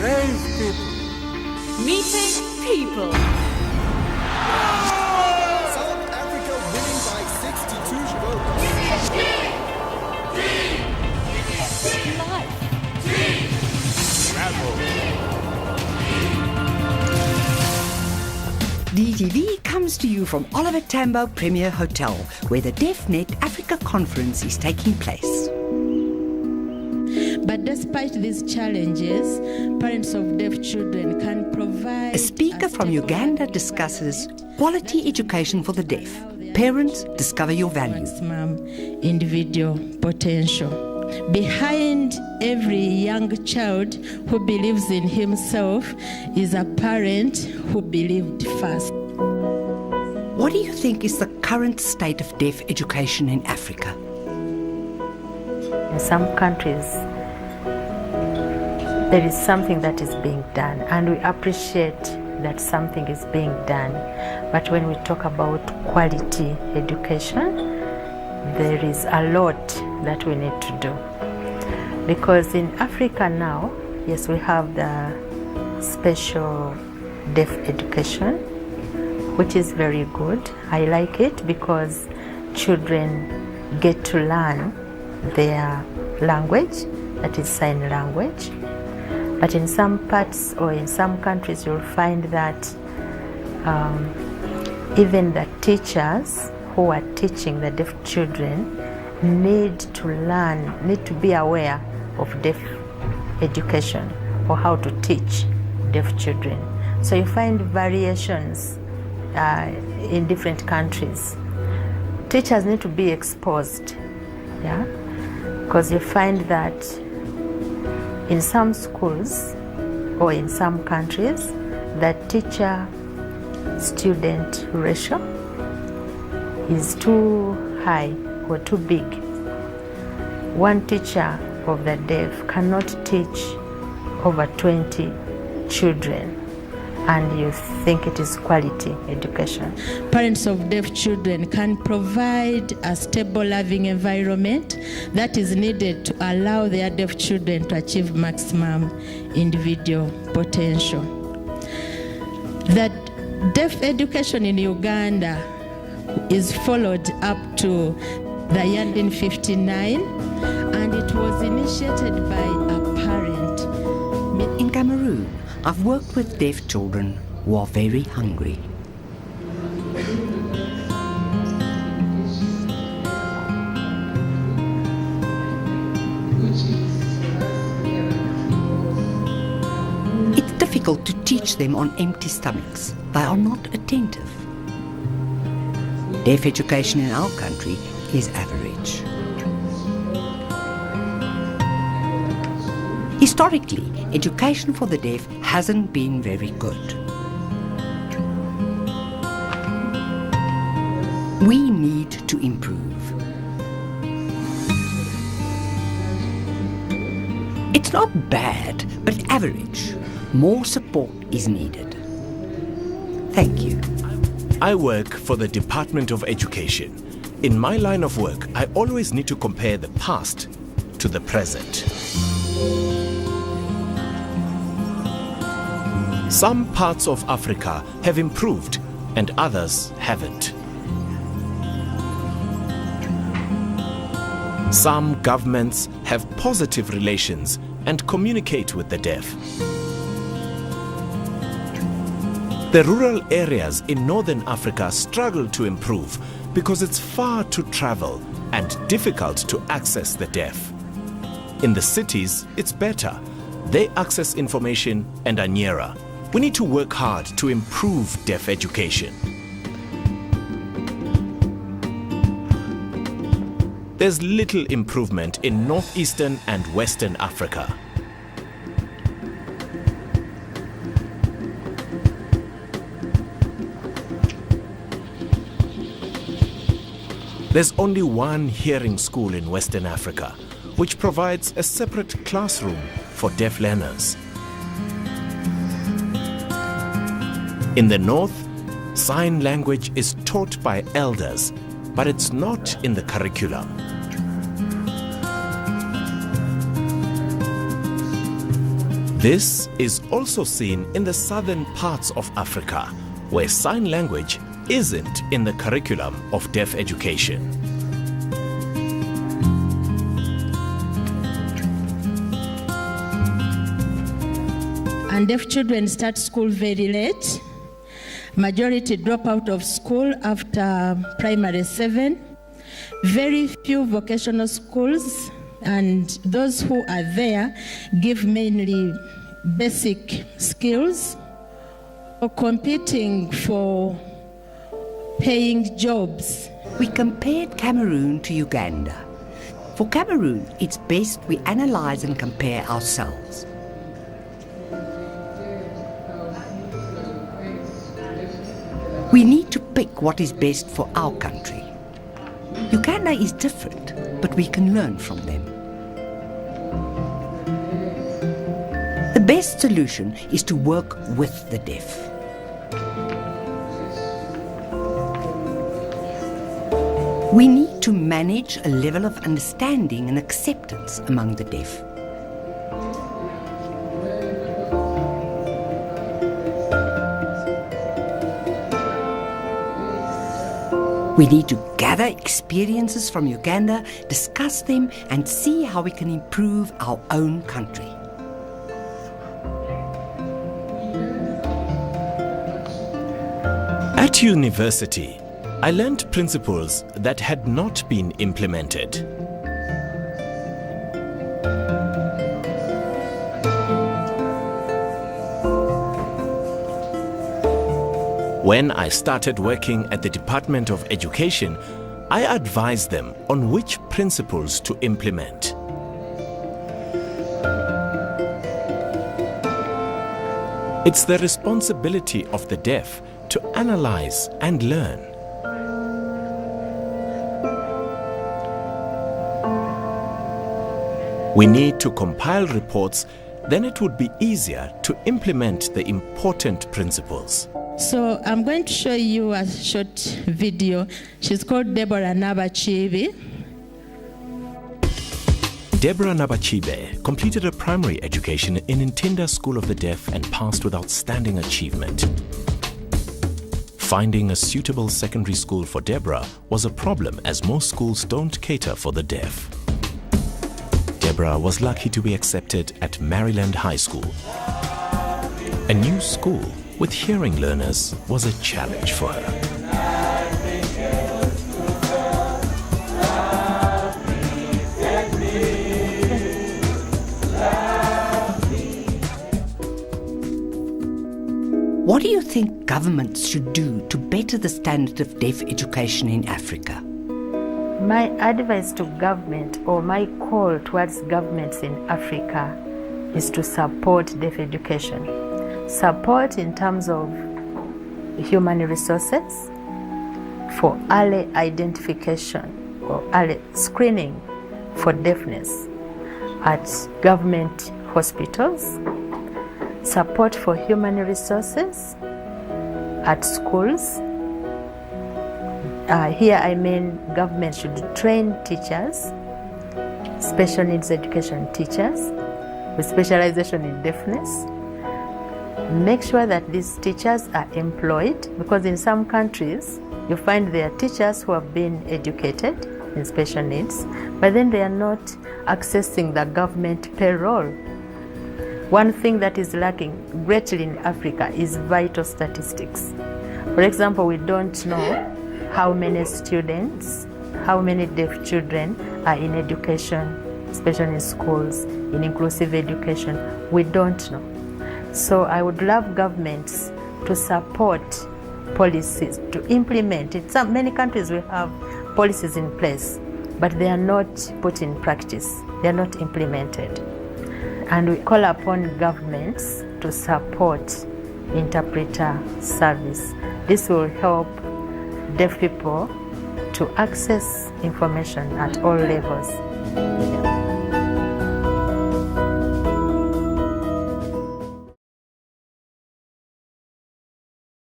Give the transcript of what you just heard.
Brave people. Meeting people. South Africa winning by 62 votes. Life. Travel. DTV comes to you from Oliver Tambo Premier Hotel, where the DeafNET Africa Conference is taking place. But despite these challenges, parents of deaf children can provide... A speaker from Uganda discusses quality education for the deaf. Parents, discover your value. Maximum individual potential. Behind every young child who believes in himself is a parent who believed first. What do you think is the current state of deaf education in Africa? In some countries, there is something that is being done, and we appreciate that something is being done. But when we talk about quality education, there is a lot that we need to do. Because in Africa now, yes, we have the special deaf education, which is very good. I like it because children get to learn their language, that is sign language. But in some parts or in some countries, you'll find that even the teachers who are teaching the deaf children need to be aware of deaf education or how to teach deaf children. So you find variations in different countries. Teachers need to be exposed, yeah, because you find that in some schools or in some countries, the teacher-student ratio is too high or too big. One teacher of the deaf cannot teach over 20 children, and you think it is quality education. Parents of deaf children can provide a stable living environment that is needed to allow their deaf children to achieve maximum individual potential. The deaf education in Uganda is followed up to the year 1959, and it was initiated by a parent. In Cameroon, I've worked with deaf children who are very hungry. It's difficult to teach them on empty stomachs. They are not attentive. Deaf education in our country is average. Historically, education for the deaf hasn't been very good. We need to improve. It's not bad, but average. More support is needed. Thank you. I work for the Department of Education. In my line of work, I always need to compare the past to the present. Some parts of Africa have improved and others haven't. Some governments have positive relations and communicate with the deaf. The rural areas in Northern Africa struggle to improve because it's far to travel and difficult to access the deaf. In the cities, it's better. They access information and are nearer. We need to work hard to improve deaf education. There's little improvement in northeastern and western Africa. There's only one hearing school in Western Africa, which provides a separate classroom for deaf learners. In the north, sign language is taught by elders, but it's not in the curriculum. This is also seen in the southern parts of Africa, where sign language isn't in the curriculum of deaf education. And deaf children start school very late. Majority drop out of school after primary 7. Very few vocational schools, and those who are there give mainly basic skills or competing for paying jobs. We compared Cameroon to Uganda. For Cameroon, it's best we analyze and compare ourselves. We need to pick what is best for our country. Uganda is different, but we can learn from them. The best solution is to work with the deaf. We need to manage a level of understanding and acceptance among the deaf. We need to gather experiences from Uganda, discuss them, and see how we can improve our own country. At university, I learned principles that had not been implemented. When I started working at the Department of Education, I advised them on which principles to implement. It's the responsibility of the deaf to analyze and learn. We need to compile reports, then it would be easier to implement the important principles. So I'm going to show you a short video. She's called Deborah Nabachibi. Deborah Nabachibe completed her primary education in Ntinda School of the Deaf and passed with outstanding achievement. Finding a suitable secondary school for Deborah was a problem, as most schools don't cater for the deaf. Deborah was lucky to be accepted at Maryland High School. A new school with hearing learners was a challenge for her. What do you think governments should do to better the standard of deaf education in Africa? My advice to government, or my call towards governments in Africa, is to support deaf education. Support in terms of human resources for early identification or early screening for deafness at government hospitals, support for human resources at schools. Here I mean government should train teachers, special needs education teachers with specialization in deafness. Make sure that these teachers are employed, because in some countries you find there are teachers who have been educated in special needs, but then they are not accessing the government payroll. One thing that is lacking greatly in Africa is vital statistics. For example, we don't know how many students, how many deaf children are in education, especially in schools, in inclusive education. We don't know. So I would love governments to support policies, to implement it. Many countries will have policies in place, but they are not put in practice. They are not implemented. And we call upon governments to support interpreter service. This will help deaf people to access information at all levels. Yeah.